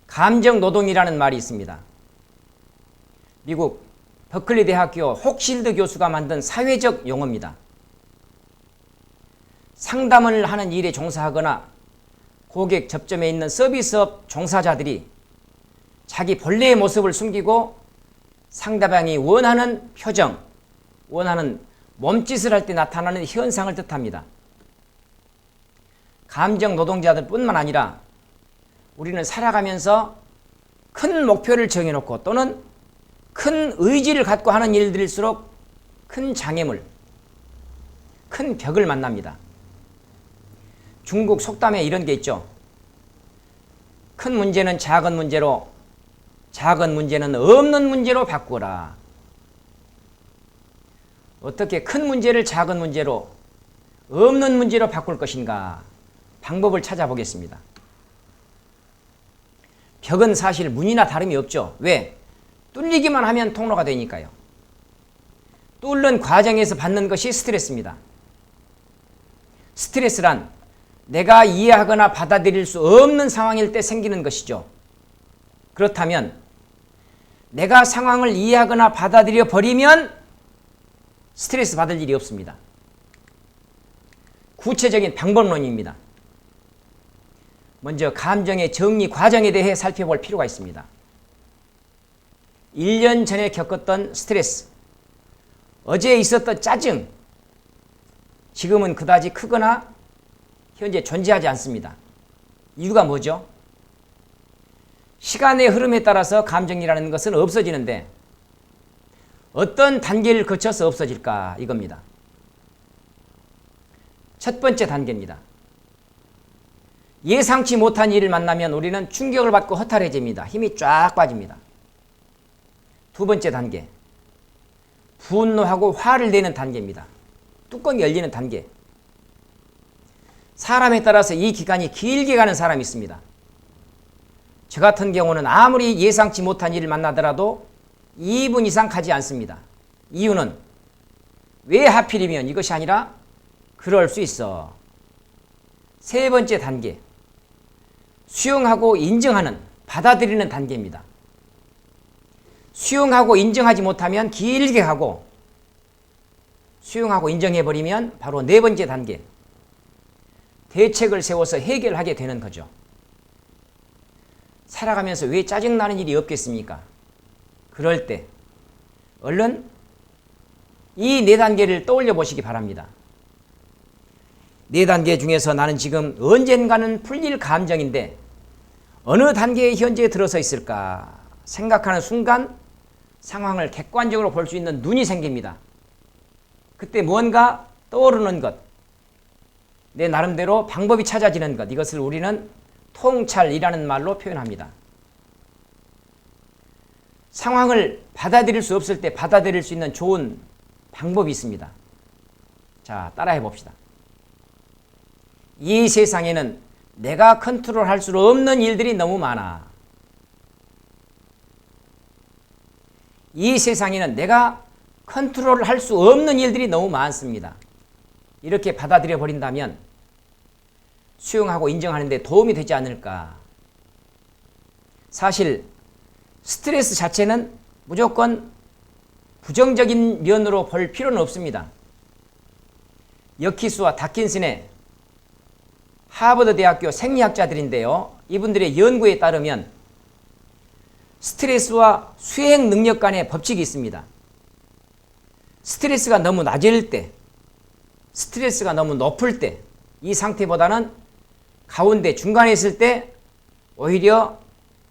감정노동이라는 말이 있습니다. 미국 버클리 대학교 혹실드 교수가 만든 사회적 용어입니다. 상담을 하는 일에 종사하거나 고객 접점에 있는 서비스업 종사자들이 자기 본래의 모습을 숨기고 상대방이 원하는 표정, 원하는 몸짓을 할 때 나타나는 현상을 뜻합니다. 감정 노동자들 뿐만 아니라 우리는 살아가면서 큰 목표를 정해놓고 또는 큰 의지를 갖고 하는 일들일수록 큰 장애물, 큰 벽을 만납니다. 중국 속담에 이런 게 있죠. 큰 문제는 작은 문제로, 작은 문제는 없는 문제로 바꾸라. 어떻게 큰 문제를 작은 문제로, 없는 문제로 바꿀 것인가? 방법을 찾아보겠습니다. 벽은 사실 문이나 다름이 없죠. 왜? 뚫리기만 하면 통로가 되니까요. 뚫는 과정에서 받는 것이 스트레스입니다. 스트레스란 내가 이해하거나 받아들일 수 없는 상황일 때 생기는 것이죠. 그렇다면 내가 상황을 이해하거나 받아들여 버리면 스트레스 받을 일이 없습니다. 구체적인 방법론입니다. 먼저 감정의 정리 과정에 대해 살펴볼 필요가 있습니다. 1년 전에 겪었던 스트레스, 어제 있었던 짜증, 지금은 그다지 크거나 현재 존재하지 않습니다. 이유가 뭐죠? 시간의 흐름에 따라서 감정이라는 것은 없어지는데 어떤 단계를 거쳐서 없어질까 이겁니다. 첫 번째 단계입니다. 예상치 못한 일을 만나면 우리는 충격을 받고 허탈해집니다. 힘이 쫙 빠집니다. 두 번째 단계, 분노하고 화를 내는 단계입니다. 뚜껑이 열리는 단계. 사람에 따라서 이 기간이 길게 가는 사람이 있습니다. 저 같은 경우는 아무리 예상치 못한 일을 만나더라도 2분 이상 가지 않습니다. 이유는 왜 하필이면 이것이 아니라 그럴 수 있어. 세 번째 단계, 수용하고 인정하는, 받아들이는 단계입니다. 수용하고 인정하지 못하면 길게 가고 수용하고 인정해버리면 바로 네 번째 단계, 대책을 세워서 해결하게 되는 거죠. 살아가면서 왜 짜증나는 일이 없겠습니까? 그럴 때 얼른 이 네 단계를 떠올려 보시기 바랍니다. 네 단계 중에서 나는 지금 언젠가는 풀릴 감정인데 어느 단계에 현재 들어서 있을까 생각하는 순간 상황을 객관적으로 볼 수 있는 눈이 생깁니다. 그때 뭔가 떠오르는 것, 내 나름대로 방법이 찾아지는 것, 이것을 우리는 통찰이라는 말로 표현합니다. 상황을 받아들일 수 없을 때 받아들일 수 있는 좋은 방법이 있습니다. 자, 따라해 봅시다. 이 세상에는 내가 컨트롤할 수 없는 일들이 너무 많아. 이 세상에는 내가 컨트롤할 수 없는 일들이 너무 많습니다. 이렇게 받아들여 버린다면 수용하고 인정하는 데 도움이 되지 않을까. 사실 스트레스 자체는 무조건 부정적인 면으로 볼 필요는 없습니다. 여키스와 다킨슨의 하버드 대학교 생리학자들인데요. 이분들의 연구에 따르면 스트레스와 수행 능력 간의 법칙이 있습니다. 스트레스가 너무 낮을 때, 스트레스가 너무 높을 때, 이 상태보다는 가운데 중간에 있을 때 오히려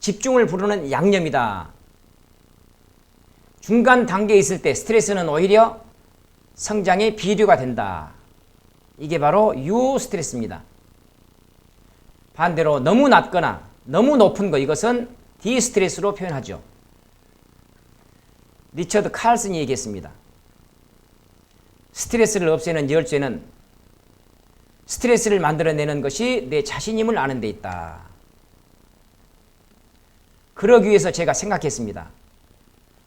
집중을 부르는 양념이다. 중간 단계에 있을 때 스트레스는 오히려 성장의 비료가 된다. 이게 바로 유스트레스입니다. 반대로 너무 낮거나 너무 높은 거, 이것은 디스트레스로 표현하죠. 리처드 칼슨이 얘기했습니다. 스트레스를 없애는 열쇠는 스트레스를 만들어내는 것이 내 자신임을 아는 데 있다. 그러기 위해서 제가 생각했습니다.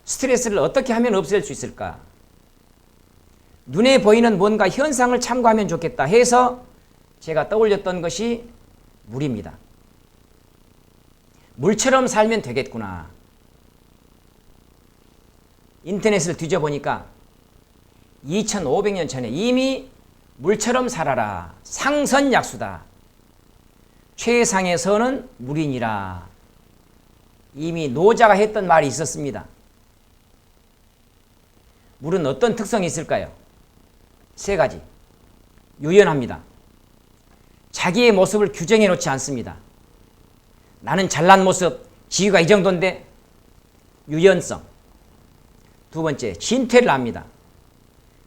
스트레스를 어떻게 하면 없앨 수 있을까? 눈에 보이는 뭔가 현상을 참고하면 좋겠다 해서 제가 떠올렸던 것이 물입니다. 물처럼 살면 되겠구나. 인터넷을 뒤져보니까 2500년 전에 이미 물처럼 살아라. 상선약수다. 최상의 선은 물이니라. 이미 노자가 했던 말이 있었습니다. 물은 어떤 특성이 있을까요? 세 가지. 유연합니다. 자기의 모습을 규정해 놓지 않습니다. 나는 잘난 모습, 지위가 이 정도인데 유연성. 두 번째, 진퇴를 합니다.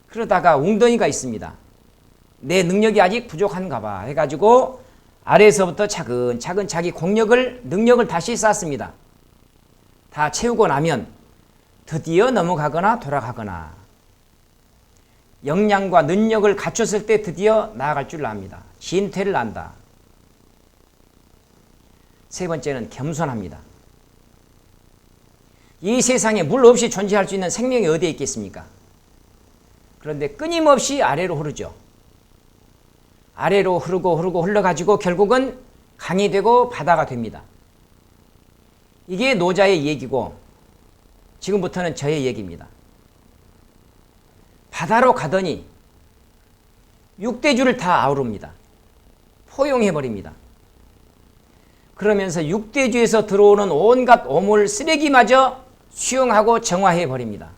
그러다가 웅덩이가 있습니다. 내 능력이 아직 부족한가 봐 해가지고 아래에서부터 차근차근 자기 능력을 다시 쌓습니다. 다 채우고 나면 드디어 넘어가거나 돌아가거나 역량과 능력을 갖췄을 때 드디어 나아갈 줄 압니다. 진퇴를 안다. 세 번째는 겸손합니다. 이 세상에 물 없이 존재할 수 있는 생명이 어디에 있겠습니까? 그런데 끊임없이 아래로 흐르죠. 아래로 흐르고 흘러가지고 결국은 강이 되고 바다가 됩니다. 이게 노자의 얘기고 지금부터는 저의 얘기입니다. 바다로 가더니 육대주를 다 아우릅니다. 포용해버립니다. 그러면서 육대주에서 들어오는 온갖 오물 쓰레기마저 수용하고 정화해버립니다.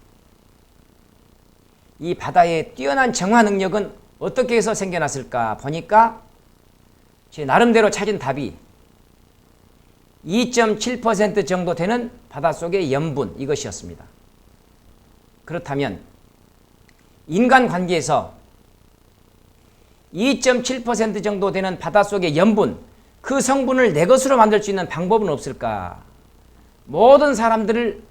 이 바다의 뛰어난 정화 능력은 어떻게 해서 생겨났을까 보니까 제 나름대로 찾은 답이 2.7% 정도 되는 바닷속의 염분, 이것이었습니다. 그렇다면 인간관계에서 2.7% 정도 되는 바닷속의 염분, 그 성분을 내 것으로 만들 수 있는 방법은 없을까? 모든 사람들을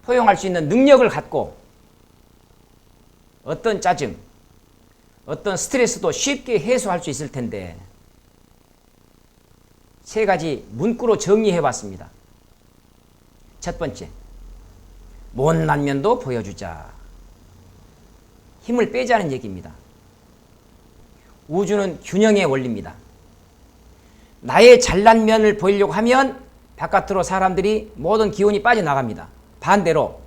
포용할 수 있는 능력을 갖고 어떤 짜증, 어떤 스트레스도 쉽게 해소할 수 있을 텐데 세 가지 문구로 정리해 봤습니다. 첫 번째, 못난 면도 보여주자. 힘을 빼자는 얘기입니다. 우주는 균형의 원리입니다. 나의 잘난 면을 보이려고 하면 바깥으로 사람들이 모든 기운이 빠져나갑니다. 반대로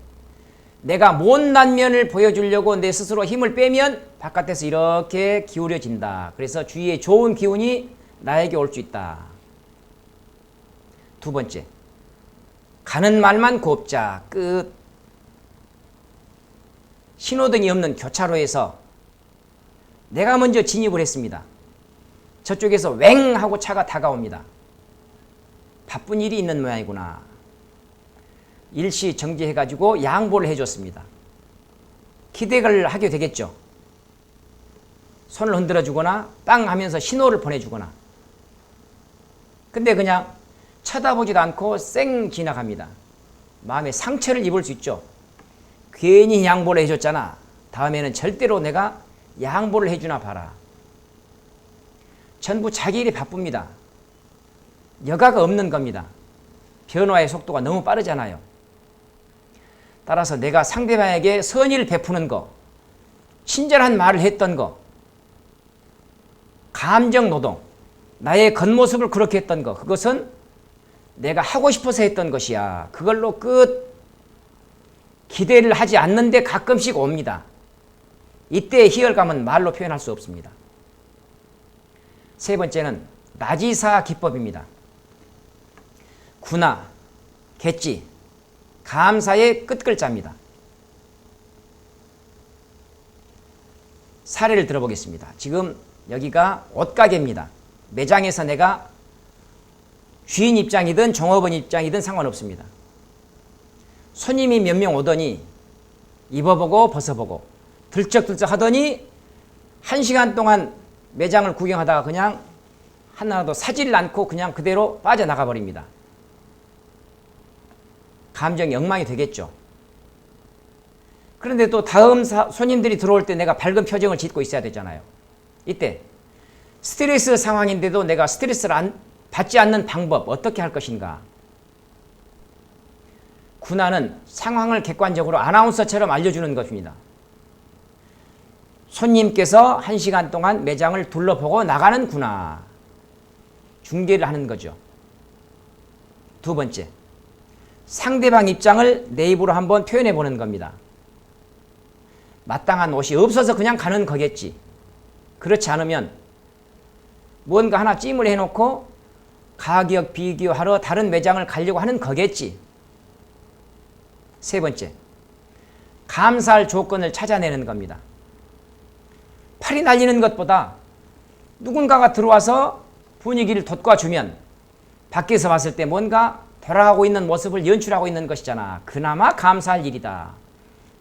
내가 못난 면을 보여주려고 내 스스로 힘을 빼면 바깥에서 이렇게 기울여진다. 그래서 주위에 좋은 기운이 나에게 올 수 있다. 두 번째, 가는 말만 곱자. 끝. 신호등이 없는 교차로에서 내가 먼저 진입을 했습니다. 저쪽에서 웽 하고 차가 다가옵니다. 바쁜 일이 있는 모양이구나. 일시 정지해가지고 양보를 해줬습니다. 기대를 하게 되겠죠. 손을 흔들어주거나 땅 하면서 신호를 보내주거나. 근데 그냥 쳐다보지도 않고 쌩 지나갑니다. 마음에 상처를 입을 수 있죠. 괜히 양보를 해줬잖아. 다음에는 절대로 내가 양보를 해주나 봐라. 전부 자기 일이 바쁩니다. 여가가 없는 겁니다. 변화의 속도가 너무 빠르잖아요. 따라서 내가 상대방에게 선의를 베푸는 거, 친절한 말을 했던 거, 감정노동, 나의 겉모습을 그렇게 했던 거, 그것은 내가 하고 싶어서 했던 것이야. 그걸로 끝. 기대를 하지 않는데 가끔씩 옵니다. 이때의 희열감은 말로 표현할 수 없습니다. 세 번째는 나지사 기법입니다. 구나, 갯지, 감사의 끝글자입니다. 사례를 들어보겠습니다. 지금 여기가 옷가게입니다. 매장에서 내가 주인 입장이든 종업원 입장이든 상관없습니다. 손님이 몇 명 오더니 입어보고 벗어보고 들쩍들쩍 하더니 1시간 동안 매장을 구경하다가 그냥 하나도 사지를 않고 그냥 그대로 빠져나가 버립니다. 감정이 엉망이 되겠죠. 그런데 또 다음 손님들이 들어올 때 내가 밝은 표정을 짓고 있어야 되잖아요. 이때 스트레스 상황인데도 내가 스트레스를 받지 않는 방법 어떻게 할 것인가. 군화는 상황을 객관적으로 아나운서처럼 알려주는 것입니다. 손님께서 1시간 동안 매장을 둘러보고 나가는 군화. 중계를 하는 거죠. 두 번째, 상대방 입장을 내 입으로 한번 표현해 보는 겁니다. 마땅한 옷이 없어서 그냥 가는 거겠지. 그렇지 않으면 뭔가 하나 찜을 해놓고 가격 비교하러 다른 매장을 가려고 하는 거겠지. 세 번째, 감사할 조건을 찾아내는 겁니다. 팔이 날리는 것보다 누군가가 들어와서 분위기를 돋궈주면 밖에서 봤을 때 뭔가 돌아가고 있는 모습을 연출하고 있는 것이잖아. 그나마 감사할 일이다.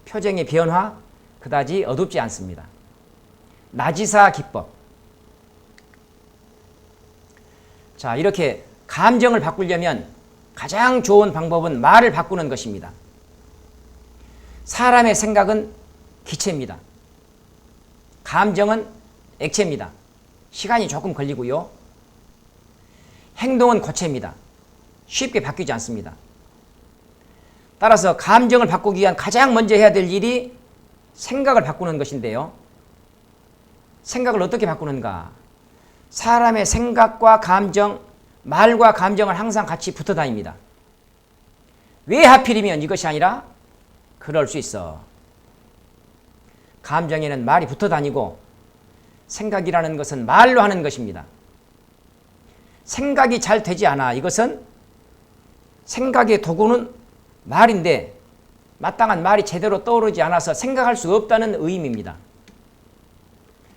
표정의 변화 그다지 어둡지 않습니다. 나지사 기법. 자, 이렇게 감정을 바꾸려면 가장 좋은 방법은 말을 바꾸는 것입니다. 사람의 생각은 기체입니다. 감정은 액체입니다. 시간이 조금 걸리고요. 행동은 고체입니다. 쉽게 바뀌지 않습니다. 따라서 감정을 바꾸기 위한 가장 먼저 해야 될 일이 생각을 바꾸는 것인데요. 생각을 어떻게 바꾸는가? 사람의 생각과 감정, 말과 감정은 항상 같이 붙어 다닙니다. 왜 하필이면 이것이 아니라 그럴 수 있어. 감정에는 말이 붙어 다니고 생각이라는 것은 말로 하는 것입니다. 생각이 잘 되지 않아. 이것은 생각의 도구는 말인데 마땅한 말이 제대로 떠오르지 않아서 생각할 수 없다는 의미입니다.